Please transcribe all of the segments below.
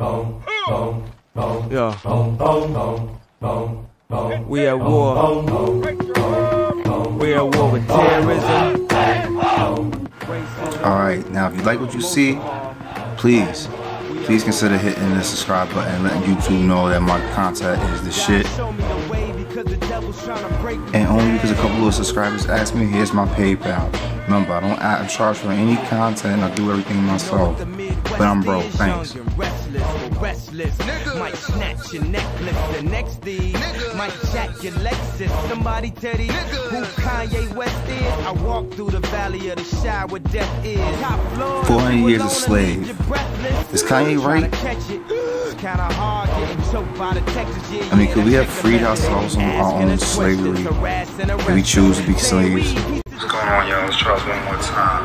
Yeah. We at war. We at war with terrorism. Alright, now if you like what you see, please consider hitting the subscribe button and letting YouTube know that my content is the shit. And only because a couple of subscribers asked me, here's my PayPal. Remember, I don't charge for any content, I do everything myself. But I'm broke, thanks. Might snatch your necklace, the next thing might jack your Lexus. Somebody tell these who Kanye West is. I walk through the valley of the shadow where death is. 400 years a slave. Is Kanye right? I mean, could we have freed ourselves from our own slavery if we choose to be slaves? What's going on, y'all? Let's try this one more time.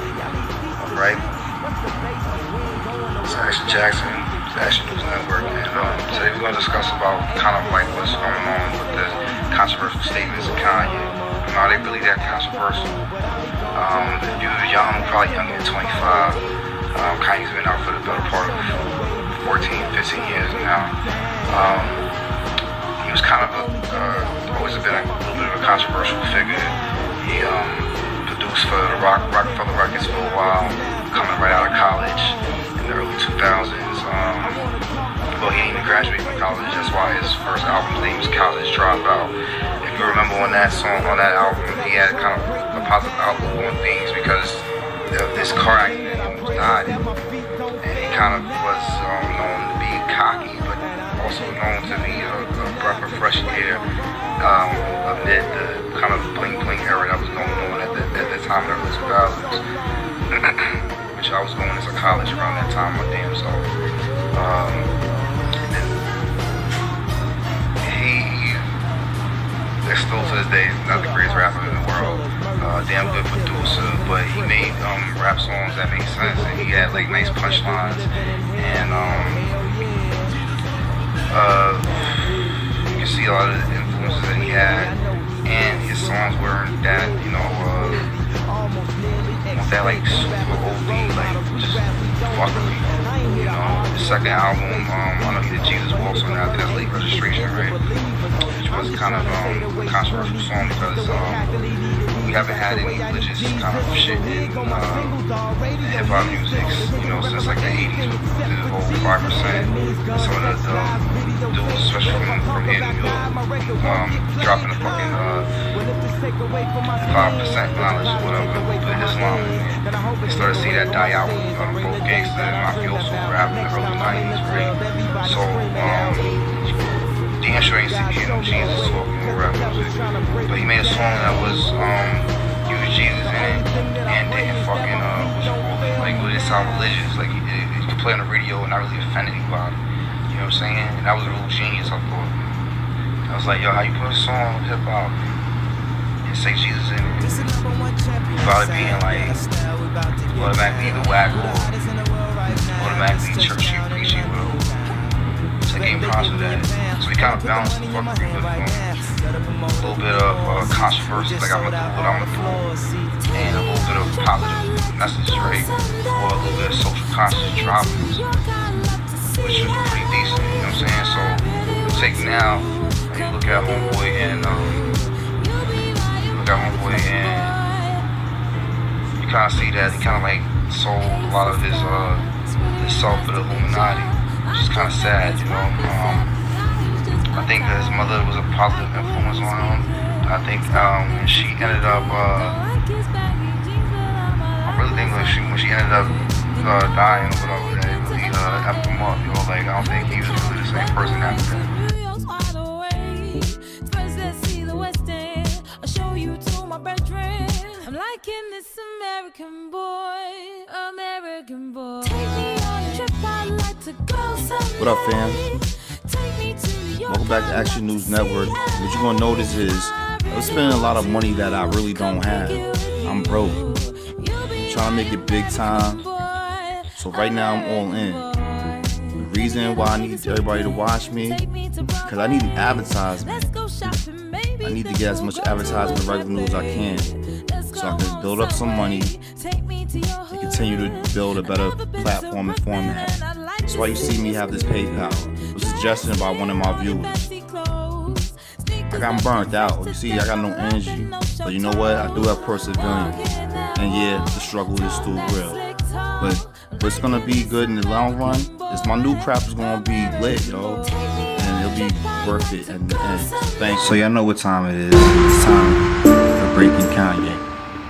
Alright? It's Action Jackson, it's Action News Network, and today we're going to discuss about kind of like what's going on with the controversial statements of Kanye. Are they really that controversial? The dude is young, probably younger than 25. Kanye's been out for the better part of 14, 15 years now. He was kind of always been a little bit of a controversial figure. He produced for the Rockefeller Records for a while, coming right out of college in the early 2000s. Well, he didn't even graduate from college. That's why his first album's name was College Dropout. If you remember on that song, on that album, he had kind of a positive outlook on things because of this car accident. He almost died. And he kind of was known to be cocky, but also known to be a breath of fresh air amid the kind of bling-bling era that was going on at the time in the early 2000s. Which I was going into college around that time, my damn self. He still to this day is not the greatest rapper in the world. Damn good producer, but he made rap songs that made sense, and he had like nice punchlines, and you can see a lot of the influences that he had, and his songs weren't that, you know, that like super oldie, like just fuckery. You know, the second album, I know he did Jesus Walks on that. I think that's Late Registration, right? Which was kind of a controversial song because we haven't had any religious kind of shit in hip-hop music, you know, since like the 80s with the whole 5%. Some of the dudes, especially from here in New York, dropping the fucking 5% knowledge or whatever with Islam. You started to see that die out with both gangster and mafioso rap in the early 90s, right? So, damn sure ain't see no Jesus talking on rap music. But he made a song that was, used Jesus in it, and didn't fucking, like, it didn't sound religious. Like, you could play on the radio and not really offend anybody. You know what I'm saying? And that was a real genius, I thought. I was like, yo, how you put a song on hip-hop and say Jesus in it without it being like automatically the whack or automatically churchy or preachy, bro. It's like game props with that. So we kind of balanced the fuckery with a little bit of controversy, like I'm gonna do what I'm gonna do, and a little bit of positive message, right? Or a little bit of social conscious droppings, which was pretty decent, you know what I'm saying? So take now, you look at Homeboy and you kind of see that he kind of like sold a lot of his self for the Illuminati, which is kind of sad, you know. I think that his mother was a positive influence on him. I think when she ended up, I really think when she ended up dying or whatever, that it really effed him up, you know. Like, I don't think he was really the same person after that. I'm liking this American boy. Take me on a trip, I'd like to go somewhere. What up, fam? Welcome back to Action News Network. What you're gonna notice is I'm spending a lot of money that I really don't have. I'm broke. I'm trying to make it big time. So right now I'm all in. The reason why I need everybody to watch me, because I need an advertisement. I need to get as much advertisement revenue as I can, so I can build up some money and continue to build a better platform and format. That's why you see me have this PayPal. It was suggested by one of my viewers. I got burnt out. You see, I got no energy. But you know what? I do have perseverance. And yeah, the struggle is still real. But it's gonna be good in the long run. My new crap is gonna be lit, yo. And it'll be worth it in the end. Thanks. So y'all know what time it is. It's time for Breaking Kanye.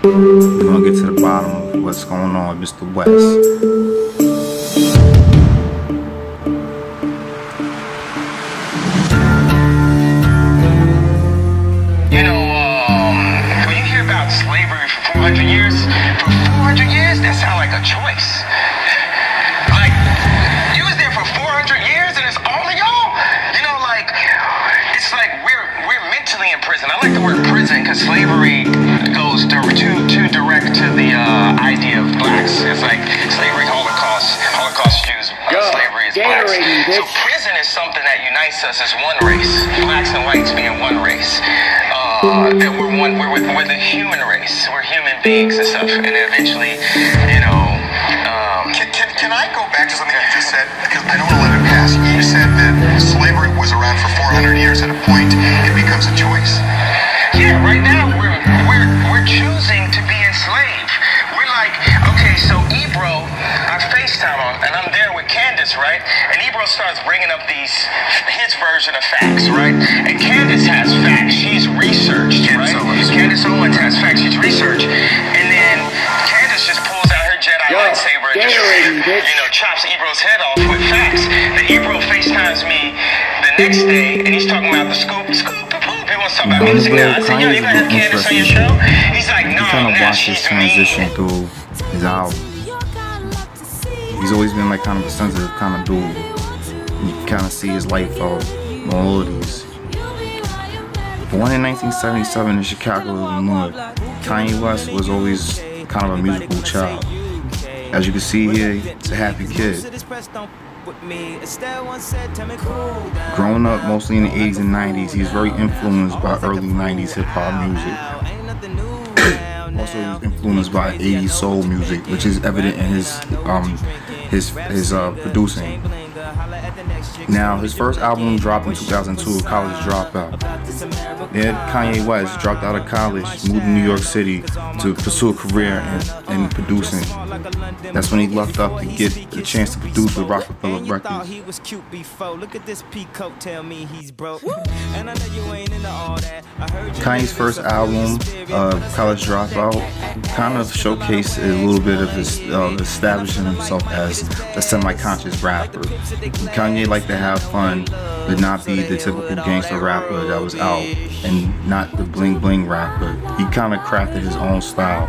We're gonna get to the bottom of what's going on with Mr. West. You know, when you hear about slavery for 400 years, that sounds like a choice. Like, you was there for 400 years and it's all of y'all? You know, like, it's like we're mentally in prison. I like the word prison because slavery goes too direct to the idea of blacks. It's like slavery, Holocaust Jews, slavery is blacks. So prison is something that unites us as one race, blacks and whites being one race. And we're the human race. We're human beings and stuff. And eventually, you know. Can I go back to something you just said? Because I don't want to let it pass. You said that slavery was around for 400 years. At a point, it becomes a choice. Yeah, right now we're choosing to be enslaved. We're like, okay, so Ebro, I FaceTime him, and I'm there with Candace, right? And Ebro starts bringing up his version of facts, right? And Candace has facts. She's researched, right? Candace Owens has facts. She's researched. And then Candace just pulls out her Jedi lightsaber and just, chops Ebro's head off with facts. Then Ebro FaceTimes me the next day, and he's talking about the scoop. He wants to talk about music now. I said, yo, you gotta have Candace on your show? He's like, no, kind of nah, watch his transition through his album. He's always been like kind of a sensitive kind of dude. You can kind of see his life out on all of these. Born in 1977 in Chicago, Illinois, Kanye West was always kind of a musical child. As you can see here, he's a happy kid. Growing up mostly in the 80s and 90s, he's very influenced by early 90s hip-hop music. Also, he was influenced by 80s soul music, which is evident in his producing. Now, his first album dropped in 2002, College Dropout. Then Kanye West dropped out of college, moved to New York City to pursue a career in producing. That's when he left up to get a chance to produce with Rockefeller Records. Kanye's first album, College Dropout, kind of showcased a little bit of his establishing himself as a semi-conscious rapper. Kanye liked to have fun, but not be the typical gangster rapper that was out, and not the bling bling rapper. He kind of crafted his own style.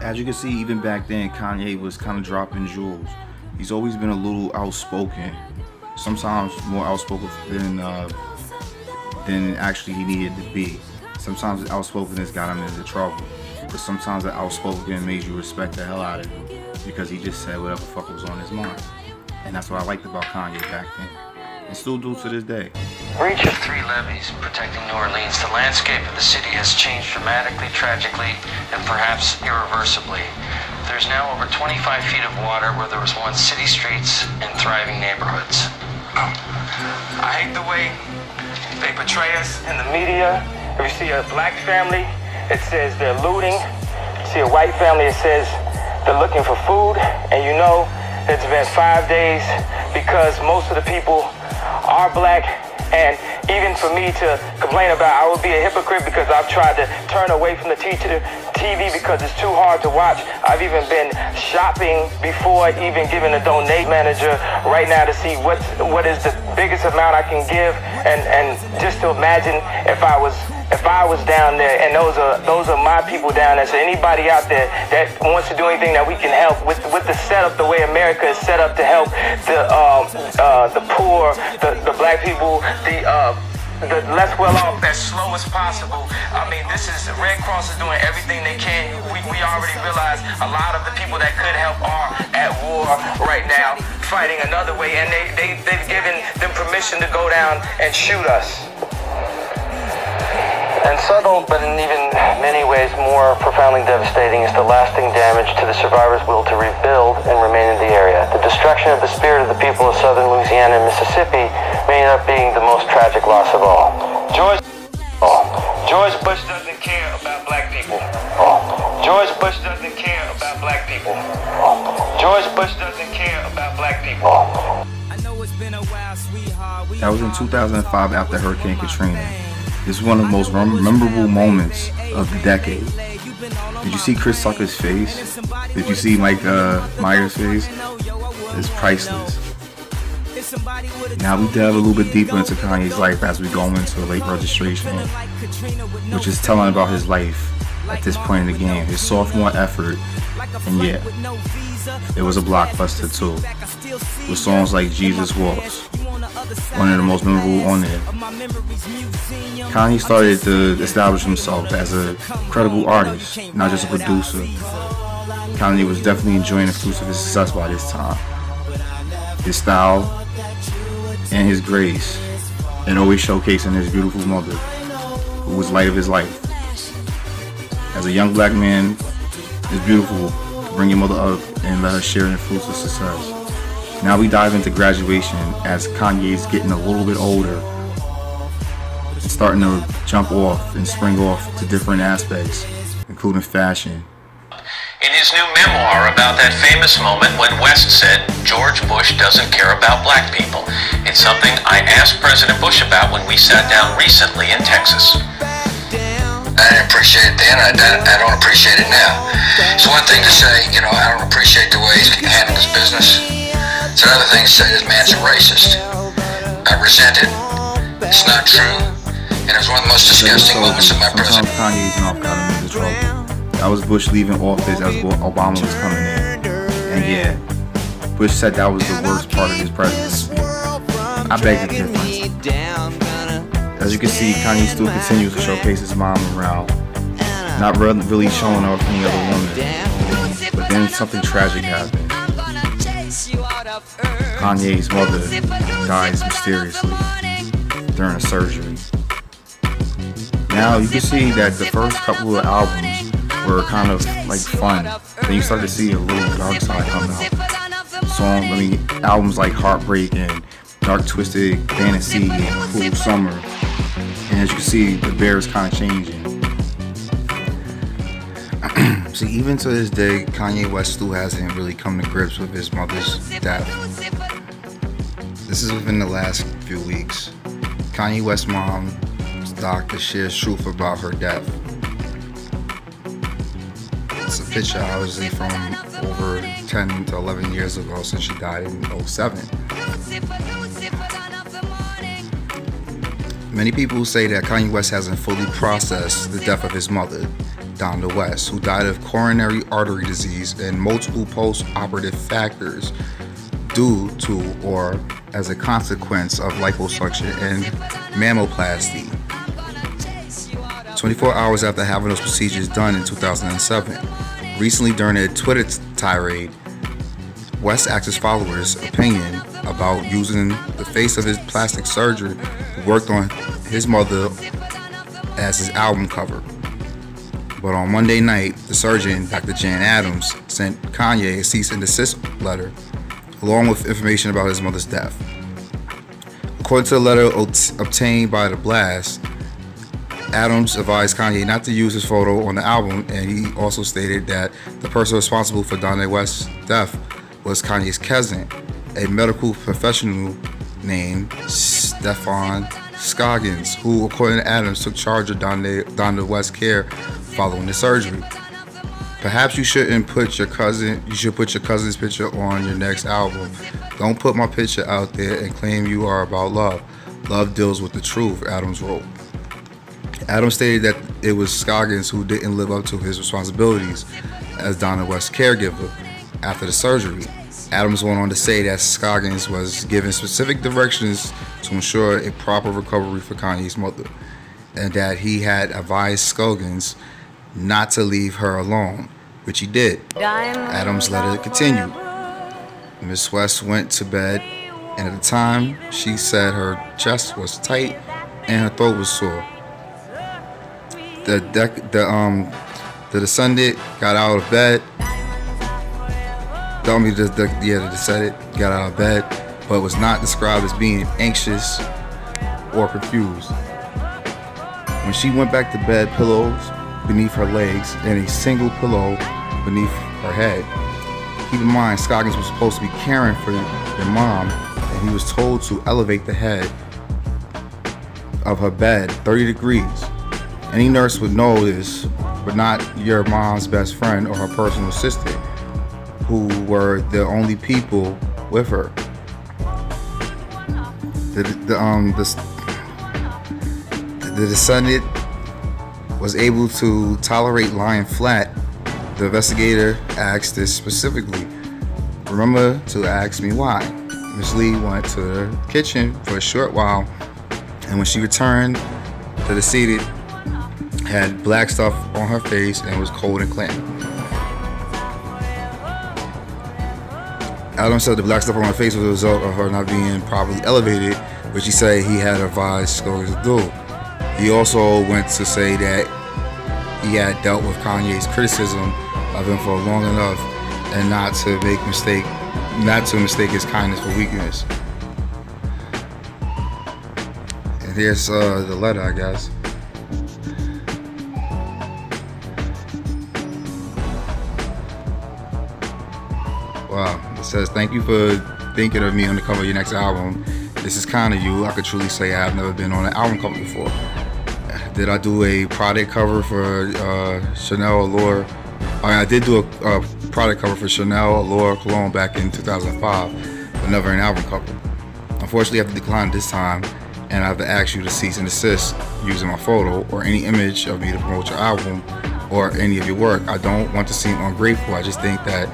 As you can see, even back then, Kanye was kind of dropping jewels. He's always been a little outspoken, sometimes more outspoken than actually he needed to be. Sometimes the outspokenness got him into trouble, but sometimes the outspoken made you respect the hell out of him because he just said whatever the fuck was on his mind. And that's what I liked about Kanye back then, and still do to this day. Breach of 3 levees protecting New Orleans. The landscape of the city has changed dramatically, tragically, and perhaps irreversibly. There's now over 25 feet of water where there was once city streets and thriving neighborhoods. I hate the way they portray us in the media. If you see a black family, it says they're looting. You see a white family, it says they're looking for food. And you know it's been 5 days because most of the people are black. And even for me to complain about, I would be a hypocrite because I've tried to turn away from the TV because it's too hard to watch. I've even been shopping before even giving a donate manager right now to see what is the biggest amount I can give, and just to imagine if I was down there, and those are my people down there. So anybody out there that wants to do anything that we can help with the setup, the way America is set up to help the poor, the black people, the less well off as slow as possible. I mean, this is Red Cross is doing everything they can. We already realize a lot of the people that could help are at war right now, fighting another way, and they've given them permission to go down and shoot us. And subtle, but in even many ways more profoundly devastating, is the lasting damage to the survivors' will to rebuild and remain in the area. The destruction of the spirit of the people of southern Louisiana and Mississippi may end up being the most tragic loss of all. George Bush doesn't care about black people. George Bush doesn't care about black people. George Bush doesn't care about black people. That was in 2005 after Hurricane Katrina. This is one of the most memorable moments of the decade. Did you see Chris Tucker's face? Did you see Mike Myers' face? It's priceless. Now we delve a little bit deeper into Kanye's life as we go into the late registration, which is telling about his life at this point in the game, his sophomore effort, and yeah, it was a blockbuster too, with songs like Jesus Walks, one of the most memorable on there. Kanye started to establish himself as a credible artist, not just a producer. Kanye was definitely enjoying the fruits of his success by this time. His style and his grace, and always showcasing his beautiful mother, who was light of his life. As a young black man, it's beautiful to bring your mother up and let her share in the fruits of success. Now we dive into graduation as Kanye's getting a little bit older and starting to jump off and spring off to different aspects, including fashion. In his new memoir about that famous moment when West said George Bush doesn't care about black people, it's something I asked President Bush about when we sat down recently in Texas. I didn't appreciate it then, I don't appreciate it now. It's one thing to say, I don't appreciate the way he's handling his business. It's another thing to say this man's a racist. I resent it. It's not true. And it was one of the most disgusting moments of my presidency. Kanye's mouth got him into trouble. That was Bush leaving office as Obama was coming in. And yeah, Bush said that was the worst part of his presidency. I beg to differ. As you can see, Kanye still continues to showcase his mom around, not really showing off any other woman. But then something tragic happened. Kanye's mother dies mysteriously during a surgery. Now you can see that the first couple of albums were kind of like fun. Then you start to see a little dark side come out. Albums like Heartbreak and Dark Twisted Fantasy and Cool Summer. And as you can see, the bear is kind of changing. See, even to this day, Kanye West still hasn't really come to grips with his mother's death. This is within the last few weeks. Kanye West's mom's doctor shares truth about her death. It's a picture, obviously, from over 10 to 11 years ago since she died in 2007. Many people say that Kanye West hasn't fully processed the death of his mother, Donda West, who died of coronary artery disease and multiple post-operative factors due to or as a consequence of liposuction and mammoplasty. 24 hours after having those procedures done in 2007. Recently, during a Twitter tirade, West asked his followers' opinion about using the face of his plastic surgeon who worked on his mother as his album cover. But on Monday night, the surgeon, Dr. Jan Adams, sent Kanye a cease and desist letter along with information about his mother's death. According to the letter obtained by The Blast, Adams advised Kanye not to use his photo on the album, and he also stated that the person responsible for Donda West's death was Kanye's cousin, a medical professional named Stefan Scoggins, who, according to Adams, took charge of Donda West's care following the surgery. Perhaps you shouldn't put your cousin. You should put your cousin's picture on your next album. Don't put my picture out there and claim you are about love. Love deals with the truth, Adams wrote. Adams stated that it was Scoggins who didn't live up to his responsibilities as Donda West's caregiver after the surgery. Adams went on to say that Scoggins was given specific directions to ensure a proper recovery for Kanye's mother, and that he had advised Scoggins not to leave her alone, which he did. Adams' letter continued. Miss West went to bed, and at the time, she said her chest was tight and her throat was sore. The descendant got out of bed. The descendant got out of bed, but was not described as being anxious or confused. When she went back to bed, pillows beneath her legs and a single pillow beneath her head. Keep in mind, Scoggins was supposed to be caring for your mom, and he was told to elevate the head of her bed 30 degrees. Any nurse would know this, but not your mom's best friend or her personal assistant, who were the only people with her. The descendant was able to tolerate lying flat. The investigator asked this specifically. Remember to ask me why. Miss Lee went to the kitchen for a short while, and when she returned, the decedent had black stuff on her face and was cold and clammy. Adams said the black stuff on her face was a result of her not being properly elevated, which he said he had advised Scoggins to do. He also went to say that he had dealt with Kanye's criticism of him for long enough, and not to mistake his kindness for weakness. And here's the letter, I guess. Wow. It says, "Thank you for thinking of me on the cover of your next album. This is kind of you. I could truly say I have never been on an album cover before. Did I do a product cover for Chanel Allure? I did do a product cover for Chanel Allure Cologne back in 2005, but never an album cover. Unfortunately, I have to decline this time, and I have to ask you to cease and desist using my photo or any image of me to promote your album or any of your work. I don't want to seem ungrateful. I just think that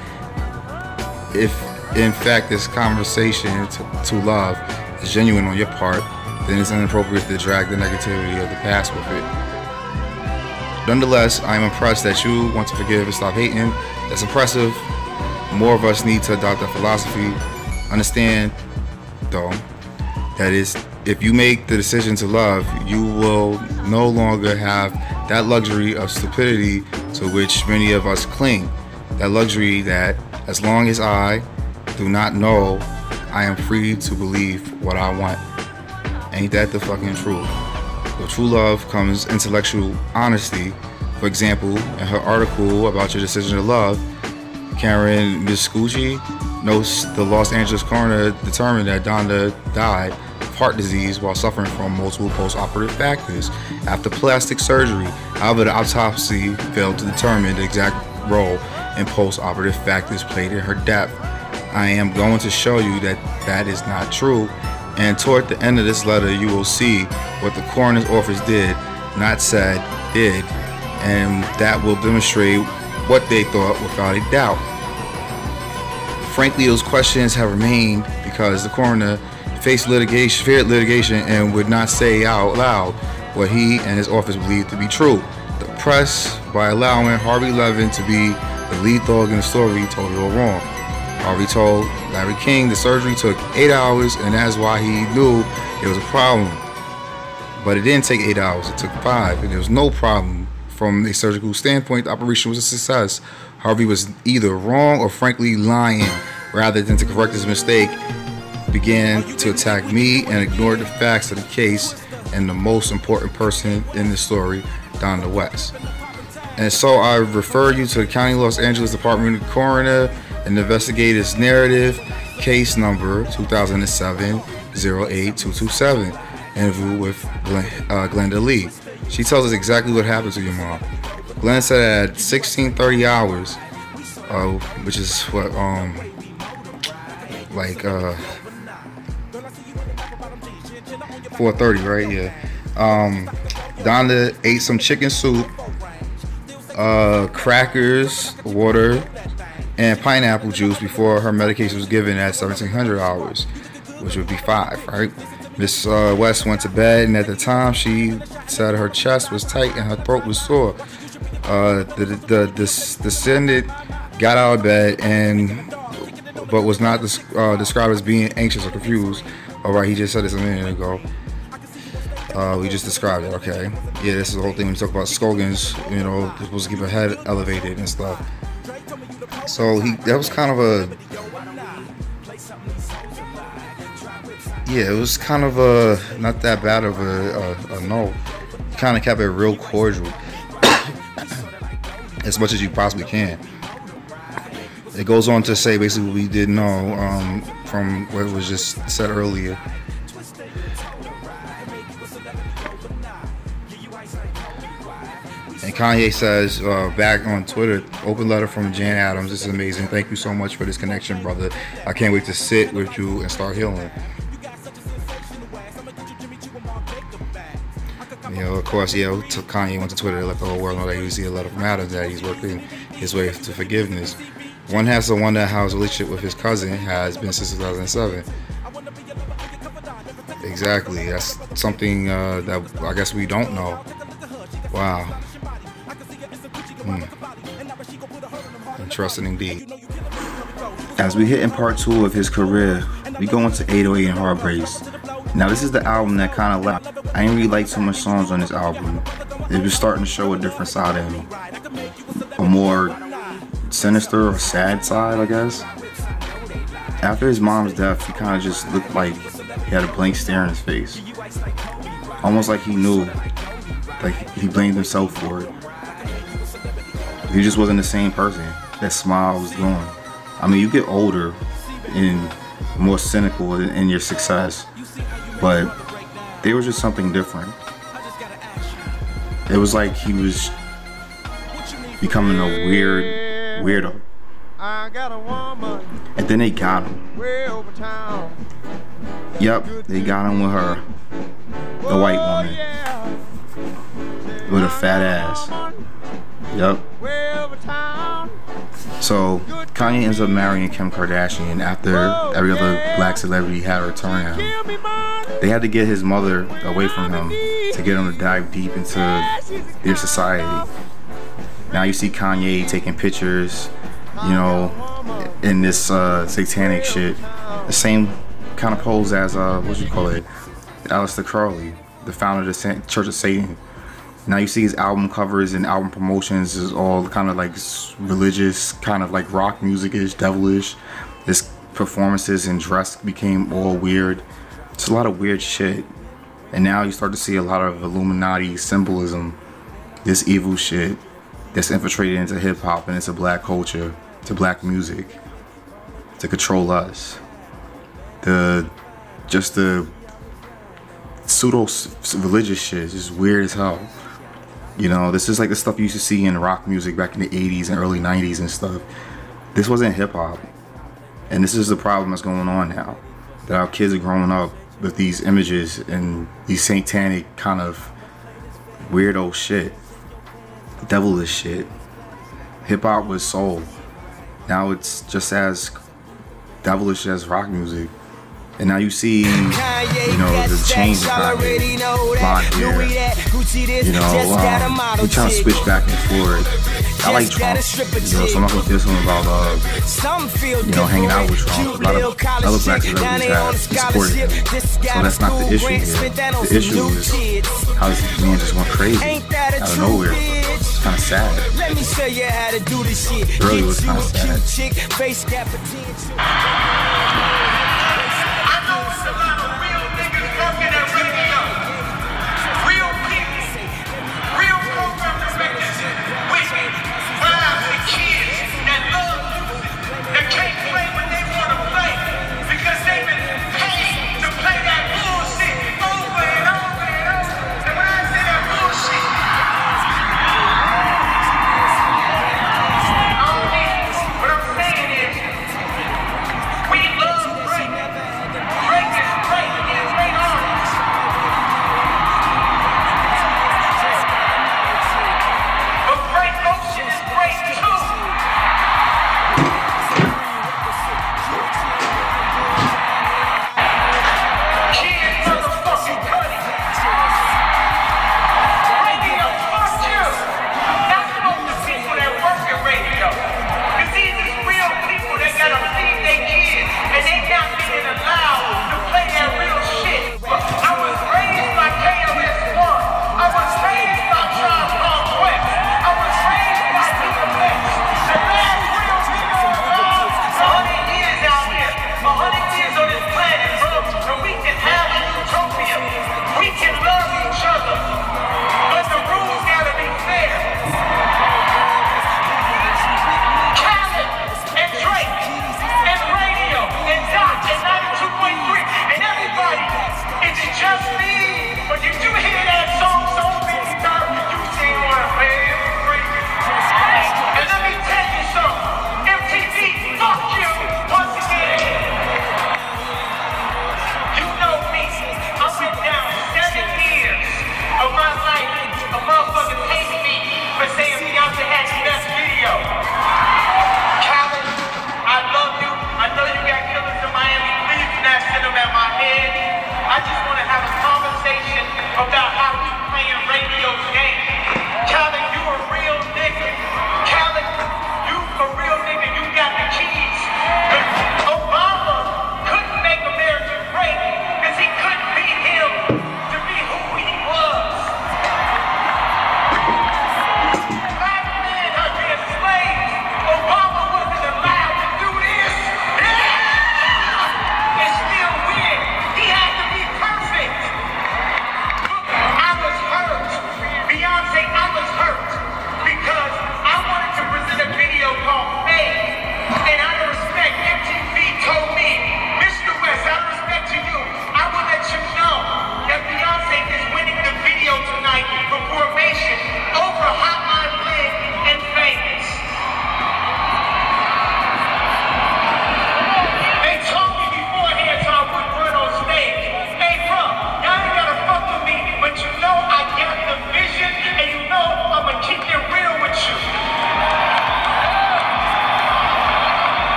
if in fact this conversation to love is genuine on your part, then it's inappropriate to drag the negativity of the past with it. Nonetheless, I am impressed that you want to forgive and stop hating. That's impressive. More of us need to adopt that philosophy. Understand, though, that is, if you make the decision to love, you will no longer have that luxury of stupidity to which many of us cling. That luxury that, as long as I do not know, I am free to believe what I want. Ain't that the fucking truth? With true love comes intellectual honesty. For example, in her article about your decision to love, Karen Miscucci notes the Los Angeles coroner determined that Donda died of heart disease while suffering from multiple post-operative factors after plastic surgery. However, the autopsy failed to determine the exact role in post-operative factors played in her death. I am going to show you that that is not true, and toward the end of this letter you will see what the coroner's office did, not said, did, and that will demonstrate what they thought without a doubt. Frankly, those questions have remained because the coroner feared litigation, and would not say out loud what he and his office believed to be true. The press, by allowing Harvey Levin to be the lead dog in the story, told it all wrong. Harvey told Larry King the surgery took 8 hours, and that's why he knew there was a problem. But it didn't take 8 hours, it took 5, and there was no problem. From a surgical standpoint, the operation was a success. Harvey was either wrong or frankly lying. Rather than to correct his mistake, began to attack me and ignored the facts of the case and the most important person in the story, Donda West. And so I refer you to the County Los Angeles Department of the Coroner and investigate this narrative, case number 2007-08227, interview with Glenda Lee. She tells us exactly what happened to your mom. Glenn said at 16:30 hours, which is what, 4:30, right? Yeah. Donda ate some chicken soup, crackers, water, and pineapple juice before her medication was given at 1700 hours, which would be 5, right? Miss West went to bed, and at the time she said her chest was tight and her throat was sore. The descendant got out of bed but was not described as being anxious or confused. All right, he just said this a minute ago. We just described it. Okay, yeah, this is the whole thing. We talk about Scoggins. You know, they're supposed to keep her head elevated and stuff. So that was kind of a. Yeah, it was kind of not that bad of a no. Kind of kept it real cordial, as much as you possibly can. It goes on to say basically what we didn't know from what was just said earlier. And Kanye says back on Twitter, open letter from Jan Adams. This is amazing. Thank you so much for this connection, brother. I can't wait to sit with you and start healing. You know, of course, yeah, Kanye went to Twitter to let the whole world know that he see a letter from Adams, that he's working his way to forgiveness. One has to wonder how his relationship with his cousin has been since 2007. Exactly. That's something that I guess we don't know. Wow. Interesting indeed. As we hit in part 2 of his career, we go into 808 and Heartbreaks. Now this is the album that kind of left. I didn't really like so much songs on this album. It was starting to show a different side of him. A more sinister or sad side, I guess. After his mom's death, he kind of just looked like he had a blank stare in his face. Almost like he knew, like he blamed himself for it. He just wasn't the same person. That smile was gone. I mean, you get older and more cynical in your success, but there was just something different. It was like he was becoming a weirdo. And then they got him. Yep, they got him with her, the white woman, with a fat ass. Yep. So Kanye ends up marrying Kim Kardashian after every other black celebrity had her turn on him. They had to get his mother away from him to get him to dive deep into their society. Now you see Kanye taking pictures, you know, in this satanic shit. The same kind of pose as Aleister Crowley, the founder of the Church of Satan. Now you see his album covers and album promotions is all kind of like religious, kind of like rock music-ish, devilish. His performances and dress became all weird. It's a lot of weird shit. And now you start to see a lot of Illuminati symbolism, this evil shit that's infiltrated into hip-hop and into black culture, to black music, to control us. The pseudo-religious shit is just weird as hell. You know, this is like the stuff you used to see in rock music back in the 80s and early 90s and stuff. This wasn't hip-hop. And this is the problem that's going on now. That our kids are growing up with these images and these satanic kind of weirdo shit. devilish shit. Hip hop was soul. Now it's just as devilish as rock music. And now you see, you know, the change of Kanye, blonde hair, you know, we trying to switch back and forth. I like Trump, you know, so I'm not gonna feel something about, you know, hanging out with Trump. A lot of other black celebrities have supported him, so that's not the issue here. The issue is how this man just went crazy out of nowhere. It's kind of sad. Let me show you how to do this shit. It really was kind of sad.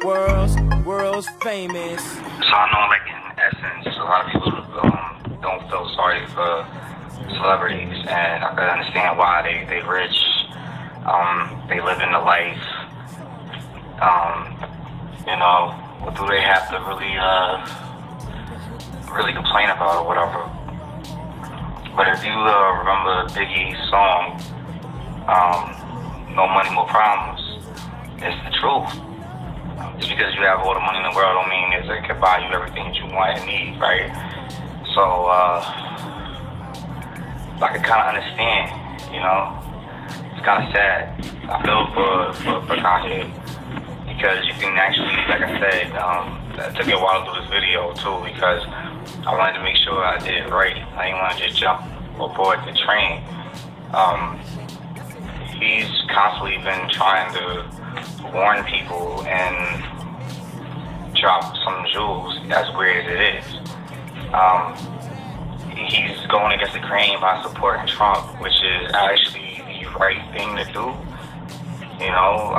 world's famous. So I know, like, in essence, a lot of people don't feel sorry for celebrities, and I can understand why they rich, they live in the life, you know, what do they have to really complain about or whatever. But if you remember Biggie's song, No Money, More Problems, it's the truth. Just because you have all the money in the world don't mean it can buy you everything that you want and need, right? So, I can kind of understand, you know. It's kind of sad. I feel for Kanye, because you can actually, like I said, it took me a while to do this video too, because I wanted to make sure I did it right. I didn't want to just jump aboard the train. He's constantly been trying to warn people and drop some jewels, as weird as it is. He's going against the grain by supporting Trump, which is actually the right thing to do. You know,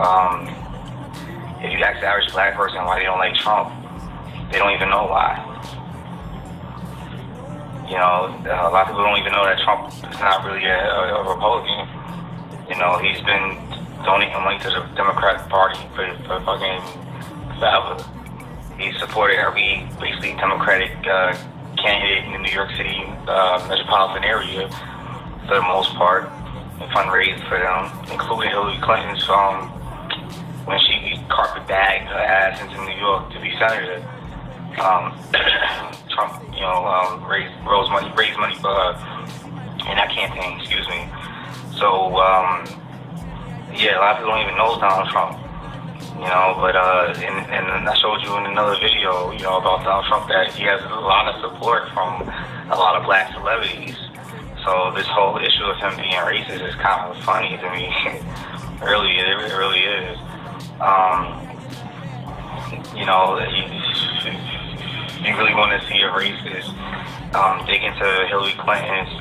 if you ask the average black person why they don't like Trump, they don't even know why. You know, a lot of people don't even know that Trump is not really a Republican. You know, he's been donating money to the Democratic Party for fucking forever. He supported every basically Democratic candidate in the New York City metropolitan area for the most part, and fundraised for them, including Hillary Clinton's when she carpetbagged her ass into New York to be senator. Trump, you know, raised money for her in that campaign, excuse me. So, yeah, a lot of people don't even know Donald Trump, you know, but, and I showed you in another video, you know, about Donald Trump, that he has a lot of support from a lot of black celebrities. So this whole issue of him being racist is kind of funny to me. It really is. You know, you really want to see a racist dig into Hillary Clinton's,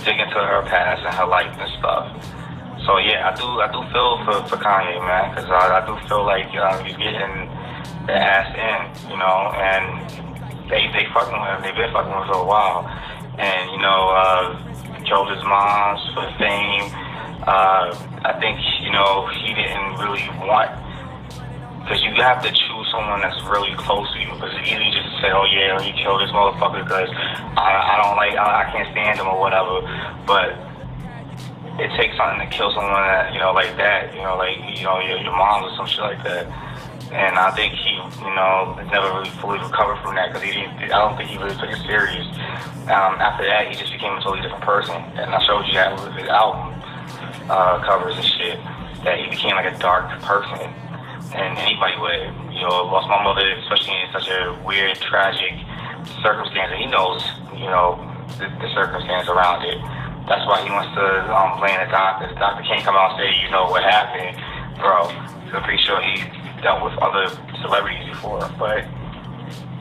dig into her past and her life and stuff. So yeah, I do feel for Kanye, man, because I do feel like he's getting the ass in, you know, and they fucking with him. They've been fucking with him for a while, and you know, killed his moms for fame. I think, you know, he didn't really want, because you have to choose someone that's really close to you, because it's easy just to say, oh yeah, he killed this motherfucker because I can't stand him or whatever, but it takes something to kill someone that, you know, like that, you know, like, you know, your mom or some shit like that. And I think he, you know, never really fully recovered from that, because I don't think he really took it serious. After that, he just became a totally different person, and I showed you that with his album covers and shit, that he became like a dark person. And anybody would, you know, lost my mother, especially in such a weird, tragic circumstance. And he knows, you know, the circumstance around it. That's why he wants to blame the doctor. The doctor can't come out and say, you know, what happened, bro. I'm pretty sure he dealt with other celebrities before, but,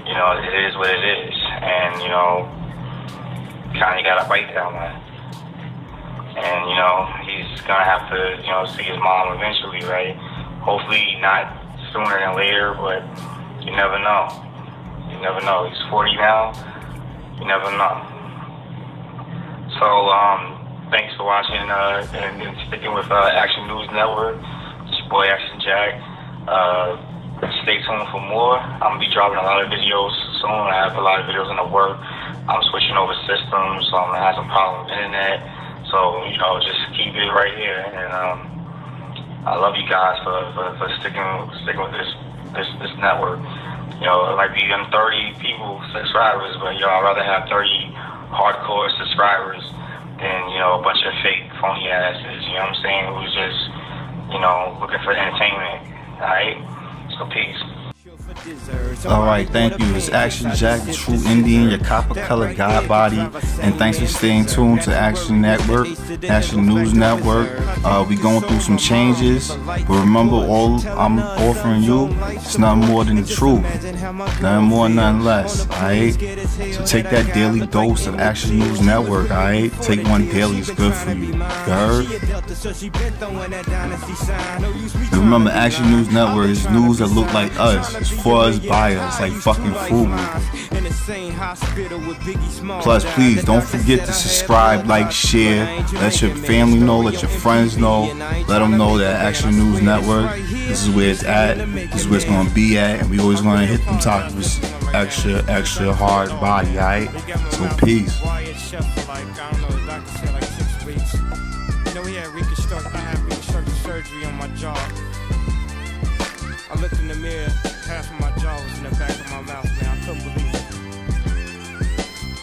you know, it is what it is. And, you know, Kanye got to bite that one. And, you know, he's going to have to, you know, see his mom eventually, right? Hopefully not sooner than later, but you never know. You never know. He's 40 now. You never know. So, thanks for watching and sticking with Action News Network. It's your boy Action Jack. Stay tuned for more. I'm going to be dropping a lot of videos soon. I have a lot of videos in the work. I'm switching over systems, so I'm going to have some problem with internet. So, you know, just keep it right here. And I love you guys for sticking with this network. You know, it might be 30 people, subscribers, but, you know, I'd rather have 30 hardcore subscribers than, you know, a bunch of fake phony asses, you know what I'm saying, who's just, you know, looking for entertainment. Alright? So peace. For Alright, thank you. It's Action Jack, the True Indian, your copper color God body. And thanks for staying tuned to Action Network, Action News Network. We going through some changes, but remember, all I'm offering you is nothing more than the truth. Nothing more, nothing less, alright? So take that daily dose of Action News Network, alright? Take one daily, it's good for you. You heard? And remember, Action News Network is news that look like us. It's for us, by us, like fucking Fubu. Plus, please don't forget to subscribe, like, share. Let your family know, let your friends know. Let them know that Action News Network, this is where it's at, this is where it's gonna be at, and we always gonna hit them topics extra hard body, alright? So peace. I had reconstructive surgery on my jaw. I looked in the mirror, half of my jaw was in the back of my mouth, man. I couldn't believe it.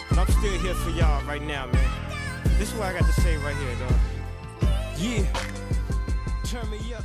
But I'm still here for y'all right now, man. This is what I got to say right here, dog. Yeah. Turn me up.